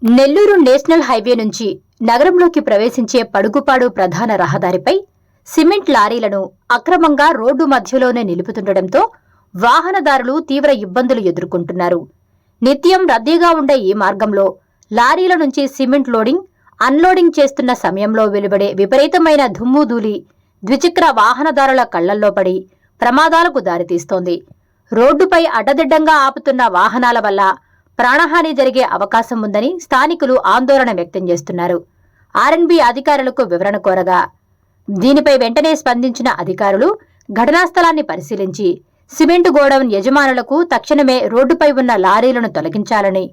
Nellore national highway నుంచి నగరంలోకి ప్రవేశించే పడుగుపాడు ప్రధాన రహదారిపై సిమెంట్ లారీలను అక్రమంగా రోడ్డు మధ్యలోనే నిలుపుతుండటంతో వాహనదారులు తీవ్ర ఇబ్బందులు ఎదుర్కొంటున్నారు. నిత్యం రద్దీగా ఉండే ఈ మార్గంలో లారీల నుంచి సిమెంట్ లోడింగ్, అన్లోడింగ్ చేస్తున్న సమయంలో వెలువడే విపరీతమైన దుమ్ముధూళి ద్విచక్ర వాహనదారుల కళ్లల్లో పడి ప్రమాదాలకు దారితీస్తోంది. రోడ్డుపై అడ్డదిడ్డంగా ఆపుతున్న వాహనాల వల్ల ప్రాణహాని జరిగే అవకాశం ఉందని స్థానికులు ఆందోళన వ్యక్తం చేస్తున్నారు. ఆర్ఎన్బి అధికారులకు వివరణ కోరగా దీనిపై వెంటనే స్పందించిన అధికారులు ఘటనా స్థలాన్ని పరిశీలించి సిమెంటు గోడౌన్ యజమానులకు తక్షణమే రోడ్డుపై ఉన్న లారీలను తొలగించాలని,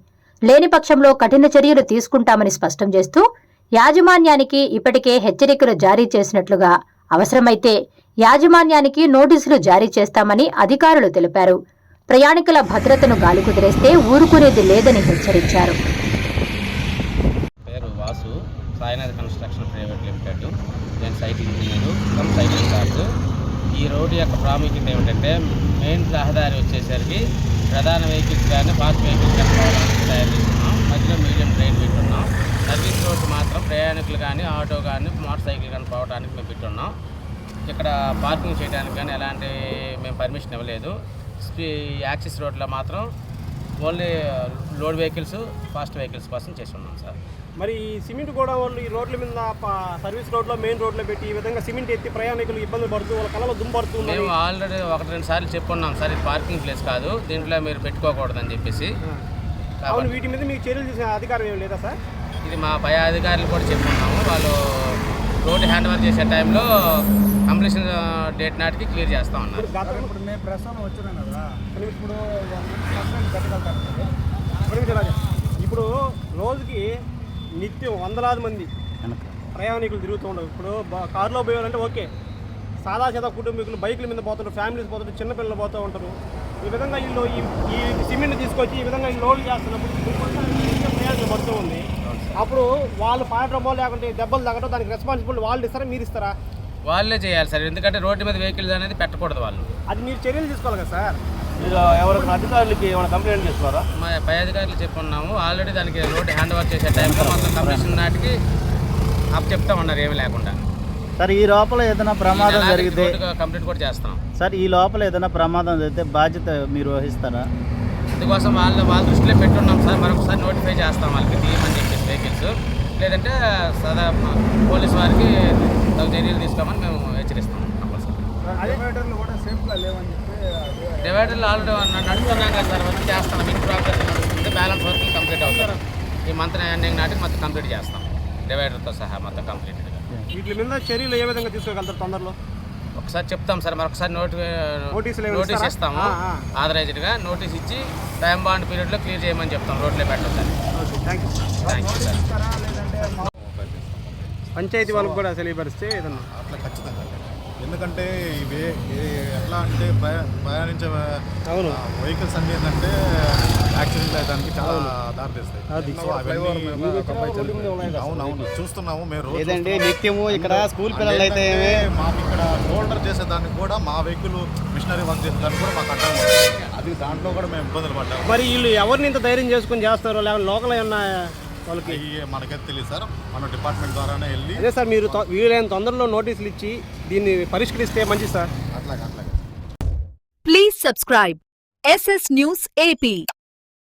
లేని పక్షంలో కఠిన చర్యలు తీసుకుంటామని స్పష్టం చేస్తూ యాజమాన్యానికి ఇప్పటికే హెచ్చరికలు జారీ చేసినట్లుగా అవసరమైతే యాజమాన్యానికి నోటీసులు జారీ చేస్తామని అధికారులు తెలిపారు. ప్రయాణికుల భద్రతను గాలికుదిరేస్తే ఊరుకునేది లేదని హెచ్చరించారు. పేరు Vasu, Sainath construction private limited. నేను site engineer cum site in charge. ఈ రోడ్డు యొక్క ప్రాముఖ్యత ఏమిటంటే మెయిన్ రహదారి వచ్చేసరికి ప్రధాన వెహికల్స్ కానీ ఫాస్ట్ వెహికల్స్ కానీ పోవడానికి తయారు చేస్తున్నాం. మధ్యలో మీడియం ట్రైన్ పెట్టున్నాం. సర్వీస్ రోడ్డు మాత్రం ప్రయాణికులు కానీ ఆటో కానీ మోటార్ సైకిల్ కానీ పోవడానికి మేము పెట్టున్నాం. ఇక్కడ పార్కింగ్ చేయడానికి కానీ ఎలాంటి మేము పర్మిషన్ ఇవ్వలేదు. యాక్సిస్ రోడ్లో మాత్రం only load vehicles, fast vehicles కోసం చేసి ఉన్నాం సార్. మరి ఈ సిమెంట్ కూడా వాళ్ళు ఈ రోడ్ల మీద సర్వీస్ రోడ్లో మెయిన్ రోడ్లో పెట్టి ఈ విధంగా సిమెంట్ ఎత్తి ప్రయాణికులు ఇబ్బందులు పడుతూ వాళ్ళ కళ్ళలో దుమ్ము మేము ఆల్రెడీ 1-2 సార్లు చెప్పున్నాం సార్, ఇది పార్కింగ్ ప్లేస్ కాదు, దీంట్లో మీరు పెట్టుకోకూడదని చెప్పేసి. అవును, వీటి మీద మీకు చర్యలు చేసే అధికారం ఏమి లేదా సార్? ఇది మా పై అధికారులు కూడా చెప్పున్నాము. వాళ్ళు రోడ్డు హ్యాండ్ ఓవర్ చేసే టైంలో కంప్లీషన్ డేట్ నాటికి క్లియర్ చేస్తా ఉన్నారు. ఇప్పుడు మేము ప్రస్తుతం వచ్చినాం కదా, ఇప్పుడు రోజుకి నిత్యం వందలాది మంది ప్రయాణికులు తిరుగుతూ ఉంటారు. ఇప్పుడు కారులో పోయారంటే ఓకే, సాదా కుటుంబీకులు బైకుల మీద పోతుంటారు, ఫ్యామిలీస్ పోతుంటారు, చిన్నపిల్లలు పోతూ ఉంటారు. ఈ విధంగా వీళ్ళు ఈ సిమెంట్ తీసుకొచ్చి ఈ విధంగా లోడ్ చేస్తున్నప్పుడు ప్రయాణికులు పడుతూ ఉంది. అప్పుడు వాళ్ళు పాడటమో లేకుంటే దెబ్బలు తగ్గడం దానికి రెస్పాన్సిబిలిటీ వాళ్ళు ఇస్తారా, మీరు ఇస్తారా? వాళ్ళే చేయాలి సార్, ఎందుకంటే రోడ్డు మీద వెహికల్స్ అనేది పెట్టకూడదు. వాళ్ళు అది మీరు చర్యలు తీసుకోవాలి కదా సార్. మీరు ఎవరైనా అధికారులకి ఏమైనా కంప్లైంట్ చేస్తున్నారా? మా పై అధికారులు చెప్పున్నాము. ఆల్రెడీ దానికి రోడ్డు హ్యాండ్ ఓవర్ చేసే టైంలో మొత్తం కంప్లీషన్ నాటికి అప్ చెప్తా ఉన్నారు ఏమీ లేకుండా. సార్, ఈ లోపల ఏదైనా ప్రమాదం జరిగితే కంప్లీట్ కూడా చేస్తాం సార్. ఈ లోపల ఏదైనా ప్రమాదం జరిగితే బాధ్యత మీరు వహిస్తారా? అందుకోసం వాళ్ళ దృష్టిలో పెట్టున్నాం సార్. మరొకసారి నోటిఫై చేస్తాం వాళ్ళకి తీయమని చెప్పేసి వెహికల్స్, లేదంటే సదా పోలీసు వారికి చర్యలు తీసుకోమని మేము హెచ్చరిస్తాం. డివైడర్లు ఆల్రెడీ నడుస్తున్నాం కదా సార్, వర్క్ చేస్తున్నాం. ఇన్ ప్రోగ్రెస్ నడుస్తుంది, బ్యాలెన్స్ వర్క్ కంప్లీట్ అవుతారు. ఈ మంత్ ఎండింగ్ నాటికి మొత్తం కంప్లీట్ చేస్తాం, డివైడర్తో సహా మొత్తం కంప్లీట్గా. వీటి మీద చర్యలు ఏ విధంగా తీసుకోగలుగుతారు తొందరలో? ఒకసారి చెప్తాం సార్, మరొకసారి నోటీస్ ఇస్తాము. ఆథరైజ్డ్గా నోటీస్ ఇచ్చి టైం బాండ్ పీరియడ్లో క్లియర్ చేయమని చెప్తాం, రోడ్లో పెట్టాలి. Thank you sir. పంచాయతీ వాళ్ళకి కూడా తెలియపరిస్తే ఏదన్నా అట్లా ఖచ్చితంగా, ఎందుకంటే ఇవి ఎట్లా అంటే ప్రయాణించే వెహికల్స్ అన్నీ ఏంటంటే యాక్సిడెంట్ అయ్యడానికి చాలా దారితీస్తాయి. అవునవును చూస్తున్నాము మేము. లేదంటే నిత్యము ఇక్కడ స్కూల్ పిల్లలు అయితే మాకు ఇక్కడ షోల్డర్ చేసేదానికి కూడా మా వెహికల్ మిషనరీ వర్క్ చేసేదానికి కూడా మాకు అడ్డం అది, దాంట్లో కూడా మేము ఇబ్బందులు పడ్డాము. మరి వీళ్ళు ఎవరిని ఇంత ధైర్యం చేసుకుని చేస్తారో, లేకపోతే లోకల్ ఏమన్నా వాళ్ళకి మనకైతే తెలియదు సార్, మన డిపార్ట్మెంట్ ద్వారానే వెళ్ళి. అదే సార్, మీరు వీలైన తొందరలో నోటీసులు ఇచ్చి దీన్ని పరిష్కరిస్తే మంచిది సార్. అట్లాగే. Please subscribe SS News AP.